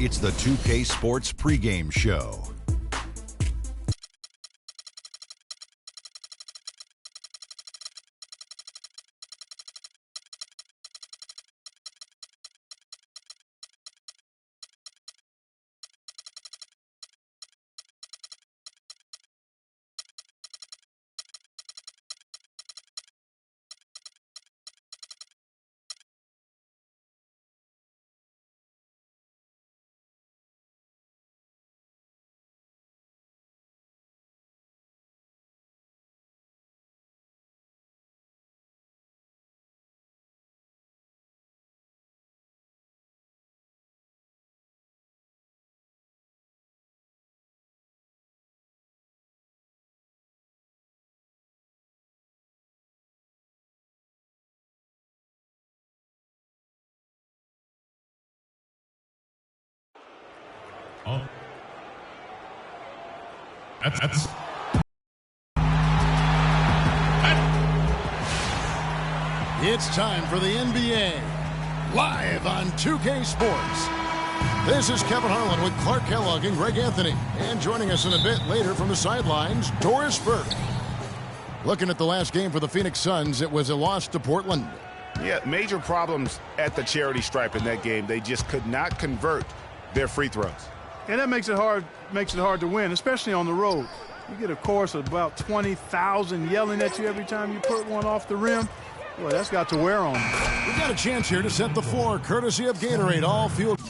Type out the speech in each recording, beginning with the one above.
It's the 2K Sports pregame show. Oh. That's It's time for the NBA, live on 2K Sports. This is Kevin Harlan with Clark Kellogg and Greg Anthony. And joining us in a bit later from the sidelines, Doris Burke. Looking at the last game for the Phoenix Suns, it was a loss to Portland. Yeah, major problems at the charity stripe in that game. They just could not convert their free throws. And that makes it hard to win, especially on the road. You get a chorus of about 20,000 yelling at you every time you put one off the rim. Boy, that's got to wear on you. We've got a chance here to set the floor, courtesy of Gatorade. All field.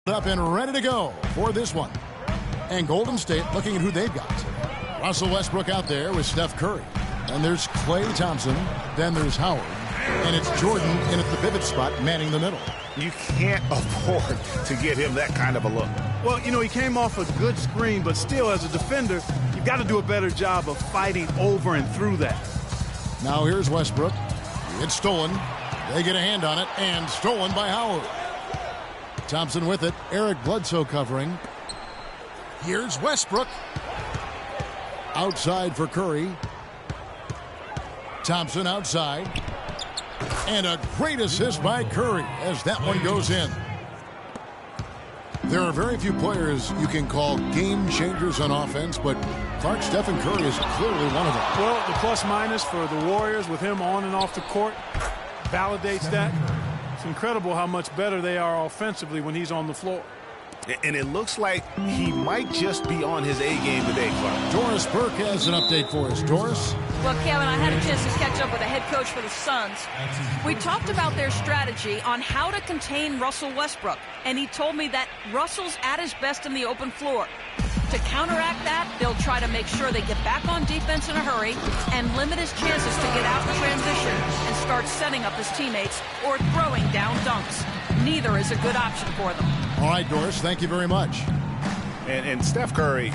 Up and ready to go for this one. And Golden State looking at who they've got. Russell Westbrook out there with Steph Curry. And there's Klay Thompson. Then there's Howard. And it's Jordan in at the pivot spot, manning the middle. You can't afford to get him that kind of a look. Well, you know, he came off a good screen, but still, as a defender, you've got to do a better job of fighting over and through that. Now here's Westbrook. It's stolen. They get a hand on it, and stolen by Howard. Thompson with it. Eric Bledsoe covering. Here's Westbrook. Outside for Curry. Thompson outside. And a great assist by Curry as that one goes in. There are very few players you can call game changers on offense, but Clark, Stephen Curry is clearly one of them. Well, the plus-minus for the Warriors with him on and off the court validates that. It's incredible how much better they are offensively when he's on the floor. And it looks like he might just be on his A game today, Clark. Doris Burke has an update for us. Doris? Well, Kevin, I had a chance to catch up with the head coach for the Suns. We talked about their strategy on how to contain Russell Westbrook, and he told me that Russell's at his best in the open floor. To counteract that, they'll try to make sure they get back on defense in a hurry and limit his chances to get out in transition and start setting up his teammates or throwing down dunks. Neither is a good option for them. All right, Doris, thank you very much. And Steph Curry,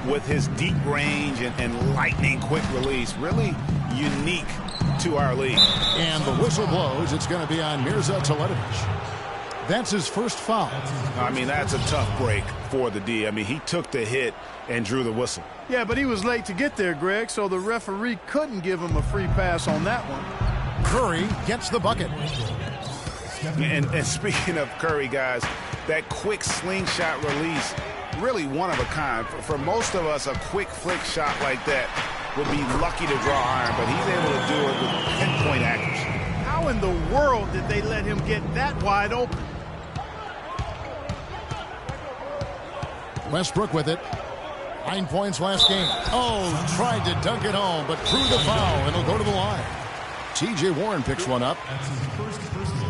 with his deep range and lightning quick release, really unique to our league. And the whistle blows. It's going to be on Mirza Teletovic. That's his first foul. I mean, that's a tough break for the D. I mean, he took the hit and drew the whistle. Yeah, but he was late to get there, Greg, so the referee couldn't give him a free pass on that one. Curry gets the bucket. And speaking of Curry, guys, that quick slingshot release, really one of a kind. For most of us, a quick flick shot like that would be lucky to draw iron, but he's able to do it with pinpoint accuracy. How in the world did they let him get that wide open? Westbrook with it. 9 points last game. Oh, tried to dunk it home, but threw the foul, and he'll go to the line. T.J. Warren picks one up.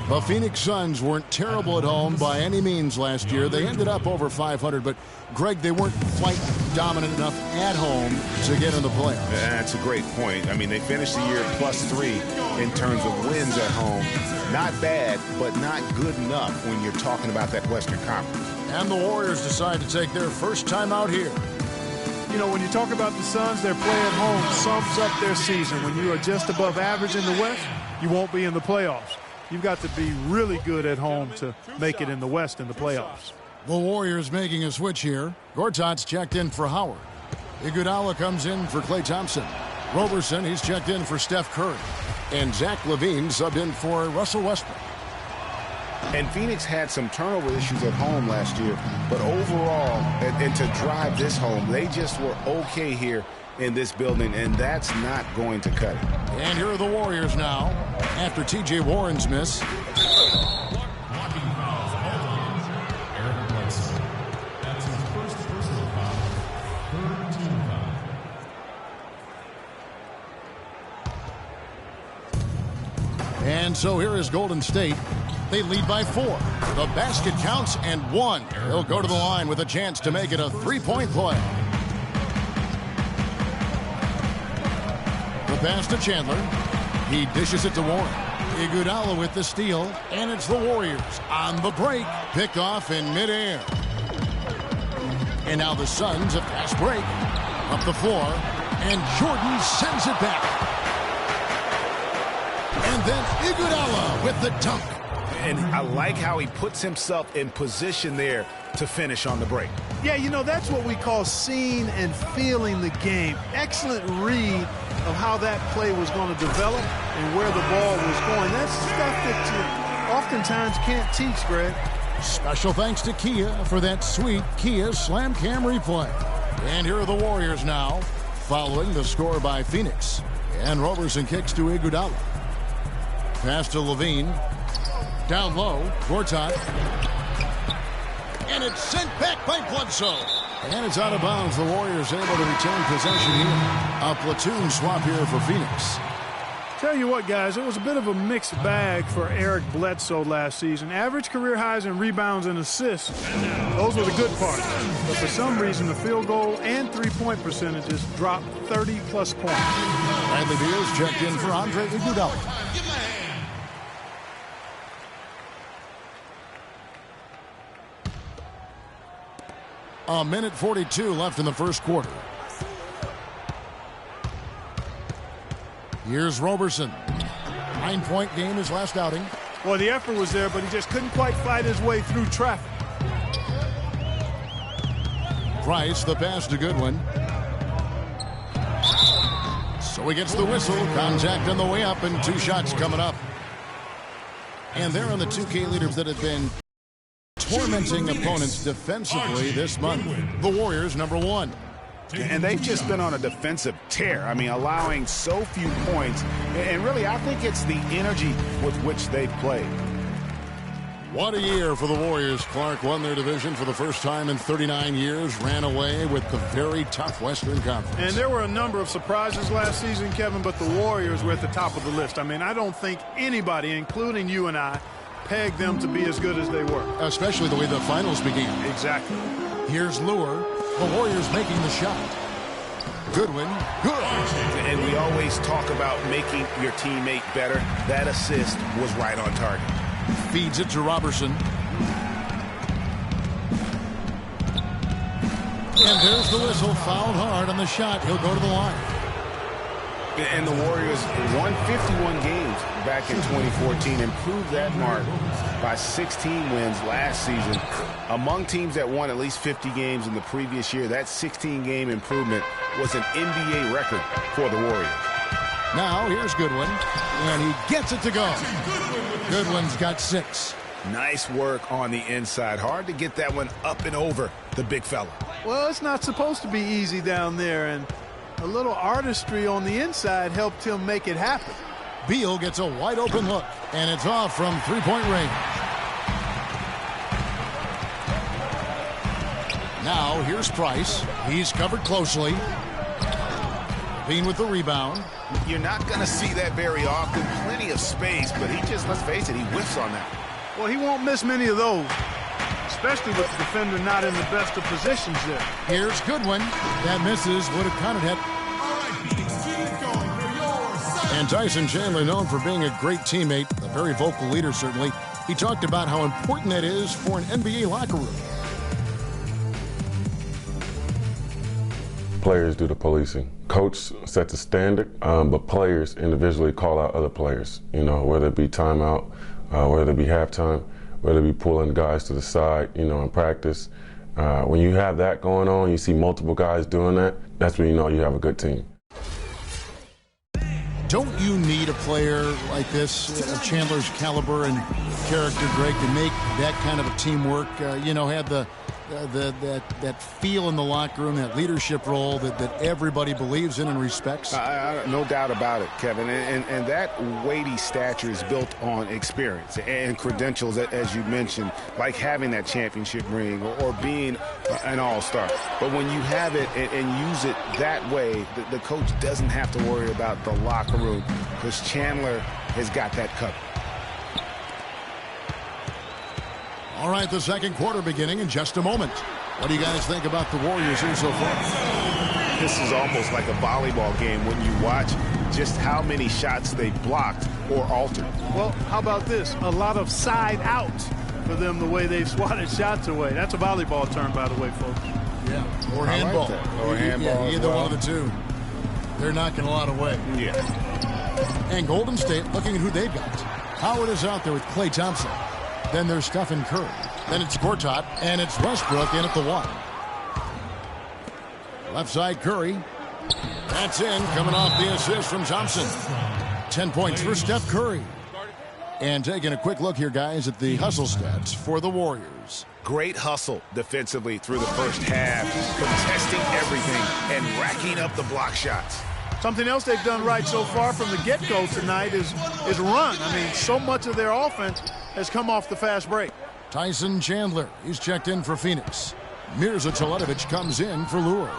The Phoenix Suns weren't terrible at home by any means last year. They ended up over 500, but, Greg, they weren't quite dominant enough at home to get in the playoffs. That's a great point. I mean, they finished the year +3 in terms of wins at home. Not bad, but not good enough when you're talking about that Western Conference. And the Warriors decide to take their first time out here. You know, when you talk about the Suns, their play at home sums up their season. When you are just above average in the West, you won't be in the playoffs. You've got to be really good at home to make it in the West in the playoffs. The Warriors making a switch here. Gortat's checked in for Howard. Iguodala comes in for Klay Thompson. Roberson, he's checked in for Steph Curry. And Zach LaVine subbed in for Russell Westbrook. And Phoenix had some turnover issues at home last year, but overall, and to drive this home, they just were okay here in this building, and that's not going to cut it. And here are the Warriors now, after T.J. Warren's miss. And so here is Golden State. They lead by 4. The basket counts and 1. They'll go to the line with a chance to make it a 3-point play. The pass to Chandler. He dishes it to Warren. Iguodala with the steal. And it's the Warriors on the break. Pick off in midair. And now the Suns, a fast break. Up the floor. And Jordan sends it back. And then Iguodala with the dunk. And I like how he puts himself in position there to finish on the break. Yeah, you know, that's what we call seeing and feeling the game. Excellent read of how that play was going to develop and where the ball was going. That's stuff that you oftentimes can't teach, Greg. Special thanks to Kia for that sweet Kia Slam Cam replay. And here are the Warriors now, following the score by Phoenix. And Roberson kicks to Iguodala. Pass to LaVine. Down low, Gortat. And it's sent back by Bledsoe. And it's out of bounds. The Warriors able to retain possession here. A platoon swap here for Phoenix. Tell you what, guys, it was a bit of a mixed bag for Eric Bledsoe last season. Average career highs in rebounds and assists. Those were the good parts. But for some reason, the field goal and three-point percentages dropped 30-plus points. Bradley Beals checked in for Andre Iguodala. A minute 42 left in the first quarter. Here's Roberson. 9-point game his last outing. Well, the effort was there, but he just couldn't quite fight his way through traffic. Price, the pass to Goodwin. So he gets the whistle. Contact on the way up and 2 shots coming up. And they're on the 2K leaders that have been tormenting opponents defensively this month. The Warriors, number 1. And they've just been on a defensive tear. I mean, allowing so few points. And really, I think it's the energy with which they've played. What a year for the Warriors. Clark won their division for the first time in 39 years, ran away with the very tough Western Conference. And there were a number of surprises last season, Kevin, but the Warriors were at the top of the list. I mean, I don't think anybody, including you and I, pegged them to be as good as they were. Especially the way the finals began. Exactly. Here's Lure. The Warriors making the shot. Goodwin. Good. And we always talk about making your teammate better. That assist was right on target. Feeds it to Roberson. And there's the whistle. Fouled hard on the shot. He'll go to the line. And the Warriors won 51 games back in 2014, improved that mark by 16 wins last season. Among teams that won at least 50 games in the previous year, that 16-game improvement was an NBA record for the Warriors. Now here's Goodwin, and he gets it to go. Goodwin's got 6. Nice work on the inside. Hard to get that one up and over the big fella. Well, it's not supposed to be easy down there, and a little artistry on the inside helped him make it happen. Beal gets a wide open look, and it's off from 3-point range. Now here's Price. He's covered closely. Bean with the rebound. You're not going to see that very often. Plenty of space, but he just, let's face it, he whiffs on that. Well, he won't miss many of those, especially with the defender not in the best of positions there. Here's Goodwin. That misses. Would have counted it. And Tyson Chandler, known for being a great teammate, a very vocal leader certainly, he talked about how important that is for an NBA locker room. Players do the policing. Coach sets a standard, but players individually call out other players, you know, whether it be timeout, whether it be halftime, whether it be pulling guys to the side, you know, in practice. When you have that going on, you see multiple guys doing that, that's when you know you have a good team. Don't you need a player like this, of Chandler's caliber and character, Greg, to make that kind of a teamwork? Have that feel in the locker room, that leadership role that everybody believes in and respects? No doubt about it, Kevin. And that weighty stature is built on experience and credentials, as you mentioned, like having that championship ring or being an all-star. But when you have it and use it that way, the coach doesn't have to worry about the locker room because Chandler has got that covered. All right, the second quarter beginning in just a moment. What do you guys think about the Warriors here so far? This is almost like a volleyball game when you watch just how many shots they blocked or altered. Well, how about this? A lot of side out for them, the way they've swatted shots away. That's a volleyball term, by the way, folks. Yeah, or handball. Or handball. Yeah, either well. one of the two. They're knocking a lot away. Yeah. And Golden State, looking at who they've got. Howard is out there with Klay Thompson. Then there's Stephen Curry. Then it's Gortat, and it's Westbrook in at the 1. Left side, Curry. That's in, coming off the assist from Thompson. 10 points for Steph Curry. And taking a quick look here, guys, at the hustle stats for the Warriors. Great hustle defensively through the first half, contesting everything and racking up the block shots. Something else they've done right so far from the get-go tonight is run. I mean, so much of their offense has come off the fast break. Tyson Chandler, he's checked in for Phoenix. Mirza Teletovic comes in for Lure.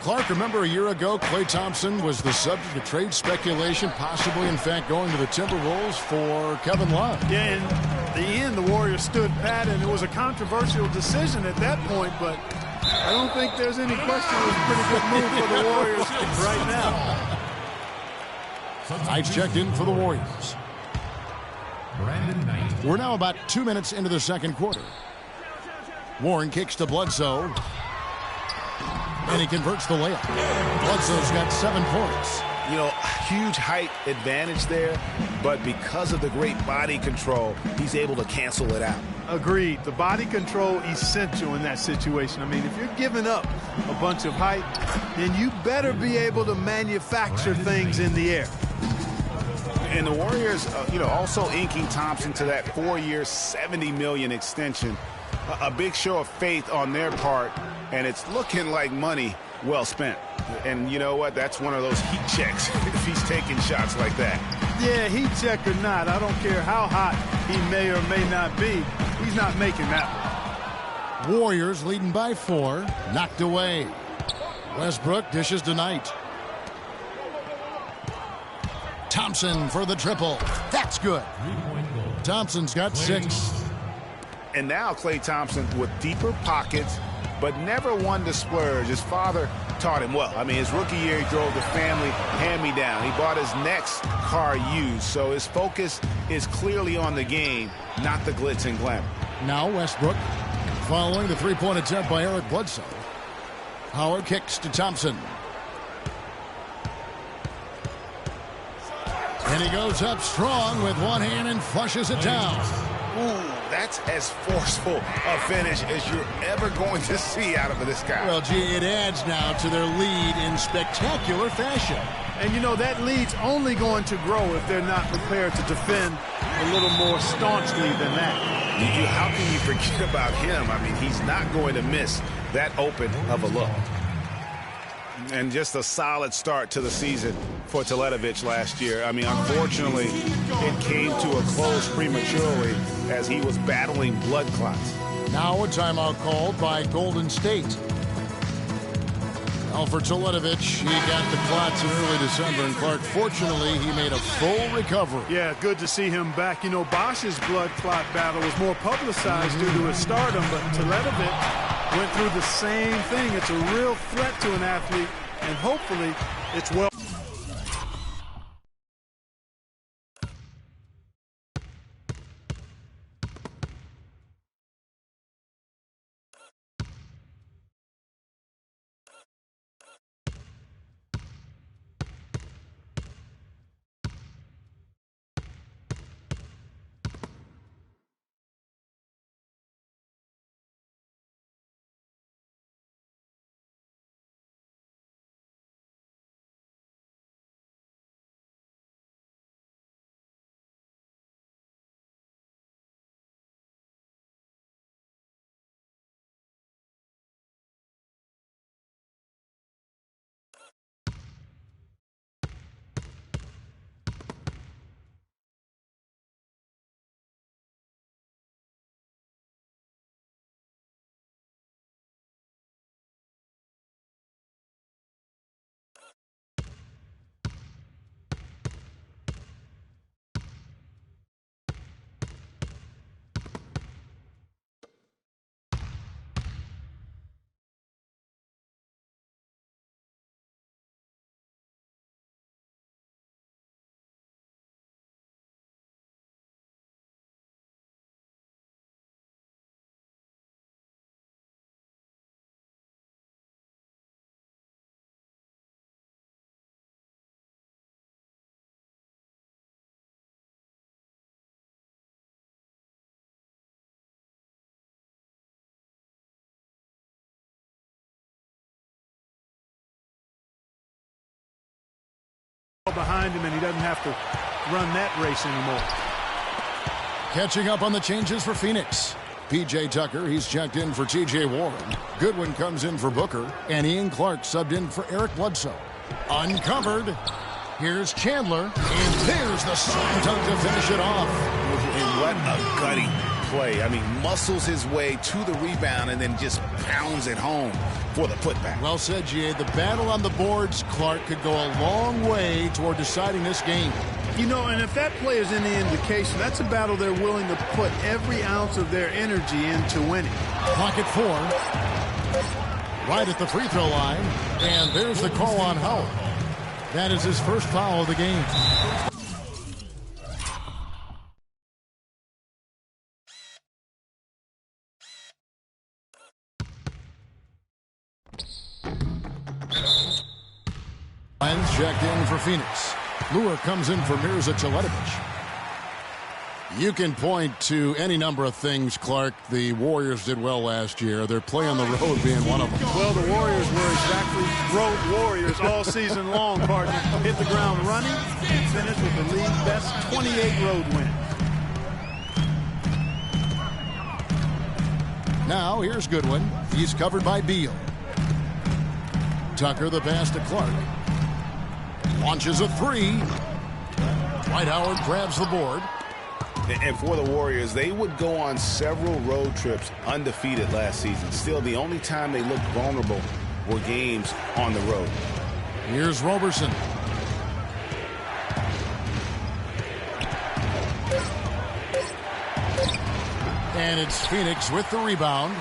Clark, remember a year ago, Klay Thompson was the subject of trade speculation, possibly, in fact, going to the Timberwolves for Kevin Love. Yeah, in the end, the Warriors stood pat, and it was a controversial decision at that point, but I don't think there's any question it was a pretty good move for the Warriors right now. Knight's checked in for the Warriors. We're now about 2 minutes into the second quarter. Warren kicks to Bledsoe. And he converts the layup. Bledsoe's got 7 points. You know, huge height advantage there, but because of the great body control, he's able to cancel it out. Agreed. The body control essential in that situation. I mean, if you're giving up a bunch of height, then you better be able to manufacture things in the air. And the Warriors, also inking Thompson to that 4-year, $70 million extension. A big show of faith on their part, and it's looking like money well spent. And you know what? That's one of those heat checks if he's taking shots like that. Yeah, heat check or not, I don't care how hot he may or may not be. He's not making that one. Warriors leading by 4. Knocked away. Westbrook dishes to Knight. Thompson for the triple. That's good. Thompson's got 6. And now Klay Thompson with deeper pockets, but never one to splurge. His father taught him well. I mean, his rookie year, he drove the family hand-me-down. He bought his next car used, so his focus is clearly on the game, not the glitz and glamour. Now Westbrook following the three-point attempt by Eric Bledsoe. Howard kicks to Thompson. And he goes up strong with one hand and flushes it down. Ooh, that's as forceful a finish as you're ever going to see out of this guy. Well, gee, it adds now to their lead in spectacular fashion. And, that lead's only going to grow if they're not prepared to defend a little more staunchly than that. How can you forget about him? I mean, he's not going to miss that open of a look. And just a solid start to the season for Teletovic last year. I mean, unfortunately, it came to a close prematurely as he was battling blood clots. Now a timeout called by Golden State. Well, for Teletovic, he got the clots in early December, and Clark, fortunately, he made a full recovery. Yeah, good to see him back. Bosch's blood clot battle was more publicized due to his stardom, but Teletovic went through the same thing. It's a real threat to an athlete, and hopefully it's well. behind him, and he doesn't have to run that race anymore. Catching up on the changes for Phoenix. P.J. Tucker, he's checked in for T.J. Warren. Goodwin comes in for Booker, and Ian Clark subbed in for Eric Bledsoe. Uncovered. Here's Chandler, and there's the slam dunk to finish it off. And what a gutting play. I mean, muscles his way to the rebound and then just pounds it home for the putback. Well said, G.A. The battle on the boards, Clark, could go a long way toward deciding this game. You know, and if that play is any indication, that's a battle they're willing to put every ounce of their energy into winning. Clock at 4. Right at the free throw line. And there's the call on Howard. That is his first foul of the game. Lions checked in for Phoenix. Lure comes in for Mirza Teletovic. You can point to any number of things, Clark. The Warriors did well last year. Their play on the road being one of them. Well, the Warriors were exactly road warriors all season long, partner. Hit the ground running and finished with the league best 28 road wins. Now, here's Goodwin. He's covered by Beal. Tucker, the pass to Clark. Launches a three. Dwight Howard grabs the board. And for the Warriors, they would go on several road trips undefeated last season. Still, the only time they looked vulnerable were games on the road. Here's Roberson. And it's Phoenix with the rebound.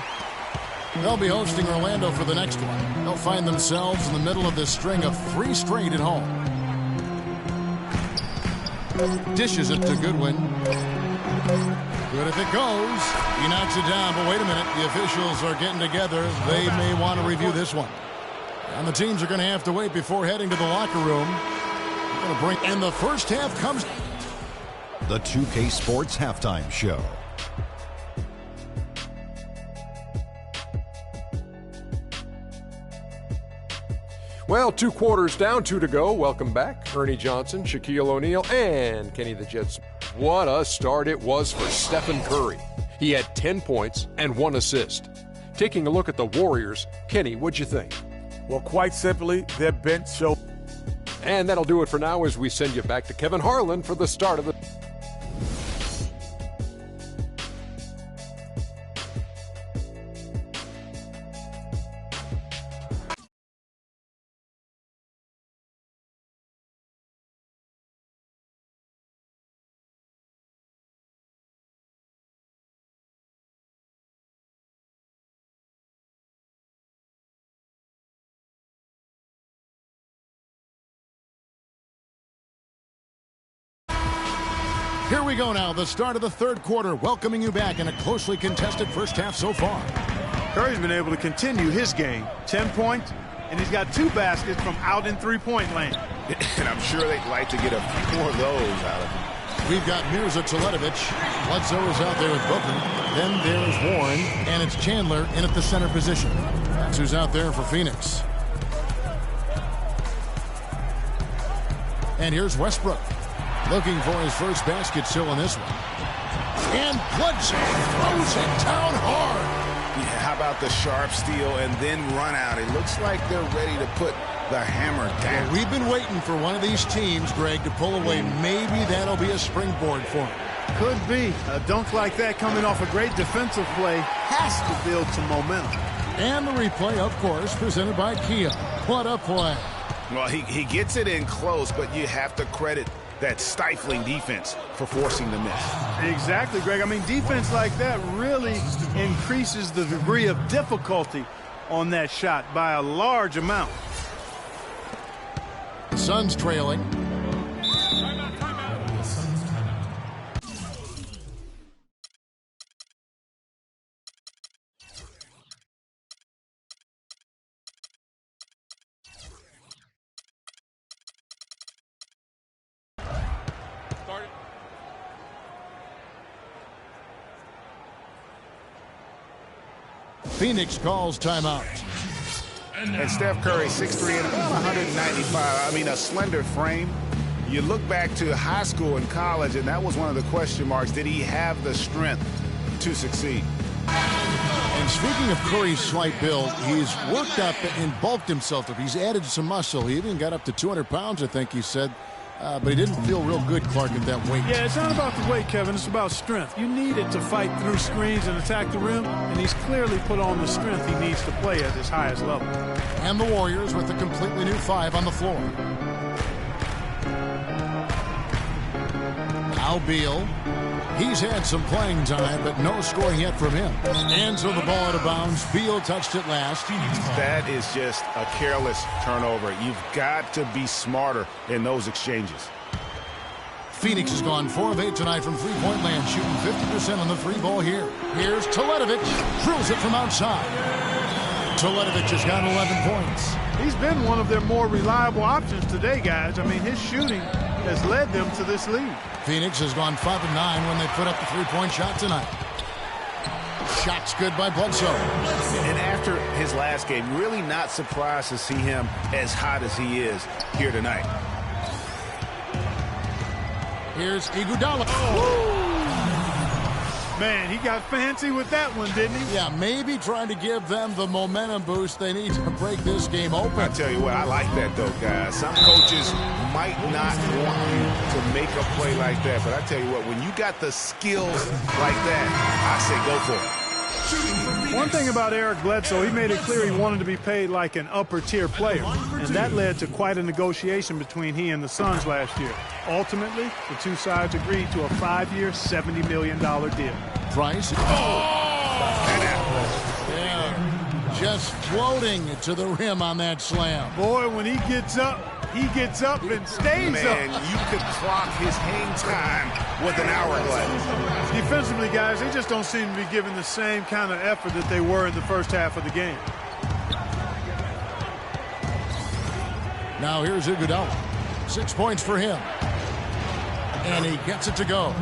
They'll be hosting Orlando for the next one. They'll find themselves in the middle of this string of 3 straight at home. Dishes it to Goodwin. Good if it goes. He knocks it down, but wait a minute. The officials are getting together. They may want to review this one. And the teams are going to have to wait before heading to the locker room. They're going to bring, and the first half comes. The 2K Sports Halftime Show. Well, 2 quarters down, 2 to go. Welcome back. Ernie Johnson, Shaquille O'Neal, and Kenny the Jet. What a start it was for Stephen Curry. He had 10 points and 1 assist. Taking a look at the Warriors, Kenny, what'd you think? Well, quite simply, their bench showed. And that'll do it for now as we send you back to Kevin Harlan for the start of the... Here we go now, the start of the third quarter, welcoming you back in a closely contested first half so far. Curry's been able to continue his game. 10 points, and he's got 2 baskets from out in three-point land. And I'm sure they'd like to get a few more of those out of him. We've got Mirza Teletovic. Bledsoe is out there with Booker. Then there's Warren, and it's Chandler in at the center position. That's who's out there for Phoenix. And here's Westbrook. Looking for his first basket still in this one. And Bledsoe throws it down hard. Yeah, how about the sharp steal and then run out? It looks like they're ready to put the hammer down. Well, we've been waiting for one of these teams, Greg, to pull away. Maybe that'll be a springboard for him. Could be. A dunk like that coming off a great defensive play has to build some momentum. And the replay, of course, presented by Kia. What a play. Well, he gets it in close, but you have to credit that stifling defense for forcing the miss. Exactly, Greg. I mean, defense like that really increases the degree of difficulty on that shot by a large amount. Suns trailing. Phoenix calls timeout. And Steph Curry, 6'3" and about 195. I mean, a slender frame. You look back to high school and college, and that was one of the question marks. Did he have the strength to succeed? And speaking of Curry's slight build, he's worked up and bulked himself up. He's added some muscle. He even got up to 200 pounds, I think he said. But he didn't feel real good, Clark, at that weight. Yeah, it's not about the weight, Kevin. It's about strength. You need it to fight through screens and attack the rim, and he's clearly put on the strength he needs to play at his highest level. And the Warriors with a completely new 5 on the floor. Now Beal. He's had some playing time, but no scoring yet from him. And so the ball out of bounds. Beal touched it last. That is just a careless turnover. You've got to be smarter in those exchanges. Phoenix has gone 4 of 8 tonight from three-point land, shooting 50% on the three ball here. Here's Teletovic. Drills it from outside. Teletovic has got 11 points. He's been one of their more reliable options today, guys. I mean, his shooting has led them to this lead. Phoenix has gone 5 of 9 when they put up the three-point shot tonight. Shot's good by Bledsoe. And after his last game, really not surprised to see him as hot as he is here tonight. Here's Iguodala. Man, he got fancy with that one, didn't he? Yeah, maybe trying to give them the momentum boost they need to break this game open. I tell you what, I like that, though, guys. Some coaches might not want you to make a play like that, but I tell you what, when you got the skills like that, I say go for it. One thing about Eric Bledsoe, he made it clear he wanted to be paid like an upper-tier player, and that led to quite a negotiation between he and the Suns last year. Ultimately, the two sides agreed to a 5-year, $70 million deal. Price. Yeah, just floating to the rim on that slam. Boy, when he gets up and stays up. Man, you could clock his hang time with an hourglass. Defensively, guys, they just don't seem to be giving the same kind of effort that they were in the first half of the game. Now here's Iguodala. 6 points for him. And he gets it to go.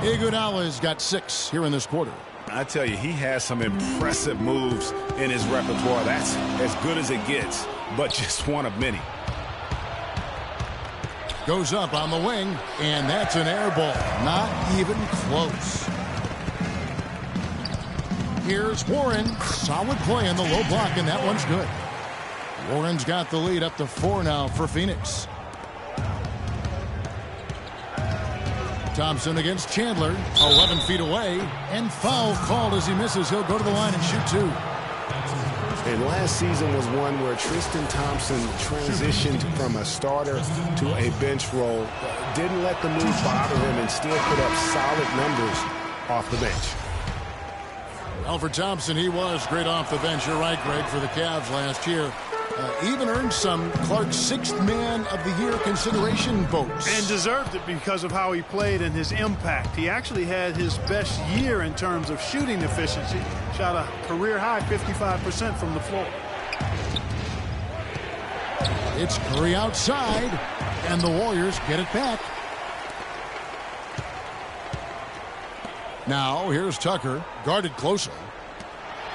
Iguodala's got 6 here in this quarter. I tell you, he has some impressive moves in his repertoire. That's as good as it gets, but just one of many. Goes up on the wing, and that's an air ball. Not even close. Here's Warren. Solid play in the low block, and that one's good. Warren's got the lead up to 4 now for Phoenix. Thompson against Chandler. 11 feet away, and foul called as he misses. He'll go to the line and shoot 2. And last season was one where Tristan Thompson transitioned from a starter to a bench role. Didn't let the move bother him and still put up solid numbers off the bench. Alfred Thompson, he was great off the bench. You're right, Greg, for the Cavs last year. Even earned some Clark's 6th Man of the Year consideration votes. And deserved it because of how he played and his impact. He actually had his best year in terms of shooting efficiency. Shot a career-high 55% from the floor. It's Curry outside, and the Warriors get it back. Now, here's Tucker, guarded closely.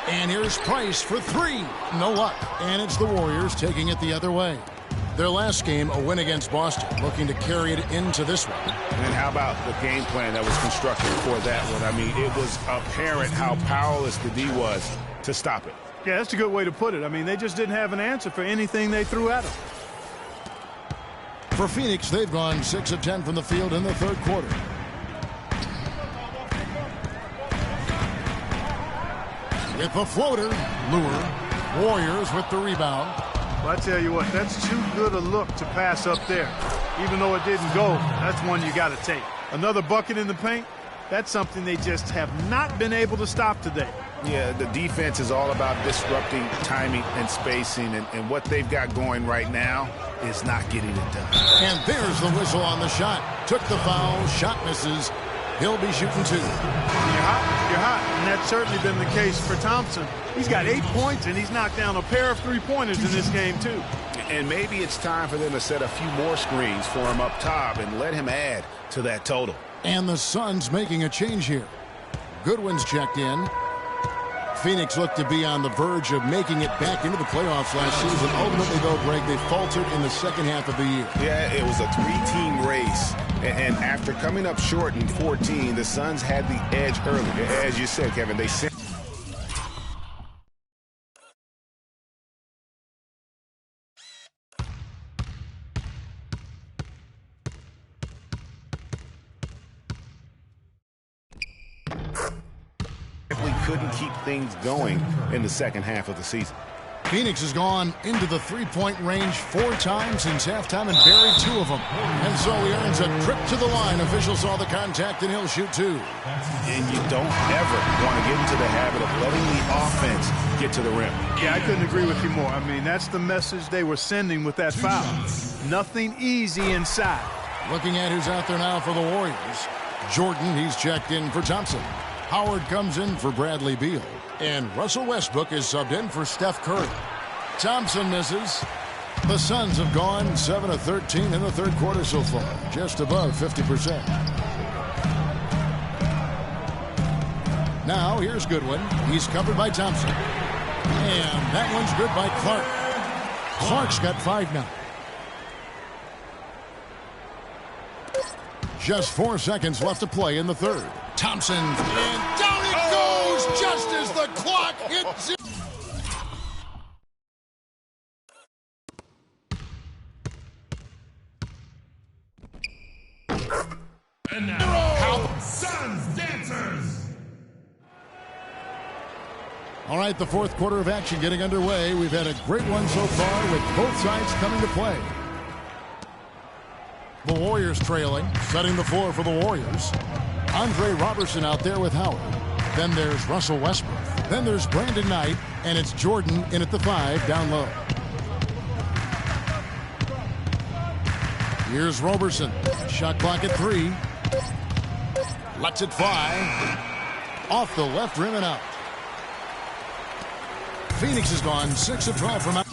And here's Price for 3. No luck. And it's the Warriors taking it the other way. Their last game, a win against Boston, looking to carry it into this one. And how about the game plan that was constructed for that one? I mean, it was apparent how powerless the D was to stop it. Yeah, that's a good way to put it. I mean, they just didn't have an answer for anything they threw at them. For Phoenix, they've gone 6 of 10 from the field in the third quarter. With the floater, Lure. Warriors with the rebound. Well, I tell you what, that's too good a look to pass up there. Even though it didn't go, that's one you got to take. Another bucket in the paint, that's something they just have not been able to stop today. Yeah, the defense is all about disrupting timing and spacing, and what they've got going right now is not getting it done. And there's the whistle on the shot. Took the foul, shot misses. He'll be shooting 2. You're hot, and that's certainly been the case for Thompson. He's got 8 points, and he's knocked down a pair of 3-pointers in this game, too. And maybe it's time for them to set a few more screens for him up top and let him add to that total. And the Suns making a change here. Goodwin's checked in. Phoenix looked to be on the verge of making it back into the playoffs last season. Ultimately, though, Greg, they faltered in the second half of the year. Yeah, it was a three-team race. And after coming up short in 14, the Suns had the edge early. As you said, Kevin, they sent couldn't keep things going in the second half of the season. Phoenix has gone into the three-point range 4 times since halftime and buried 2 of them. And so he earns a trip to the line. Officials saw the contact, and he'll shoot 2. And you don't ever want to get into the habit of letting the offense get to the rim. Yeah, I couldn't agree with you more. I mean, that's the message they were sending with that foul. Nothing easy inside. Looking at who's out there now for the Warriors. Jordan, he's checked in for Thompson. Howard comes in for Bradley Beal. And Russell Westbrook is subbed in for Steph Curry. Thompson misses. The Suns have gone 7 of 13 in the third quarter so far, just above 50%. Now here's Goodwin. He's covered by Thompson. And that one's good by Clark. Clark's got 5 now. Just 4 seconds left to play in the third. Thompson, and down it goes just as the clock hits it. And now, Suns dancers. All right, the fourth quarter of action getting underway. We've had a great one so far with both sides coming to play. The Warriors trailing, setting the floor for the Warriors. Andre Robertson out there with Howard. Then there's Russell Westbrook. Then there's Brandon Knight, and it's Jordan in at the 5 down low. Here's Robertson. Shot clock at 3. Lets it fly. Off the left rim and out. Phoenix has gone 6 of 12 from out.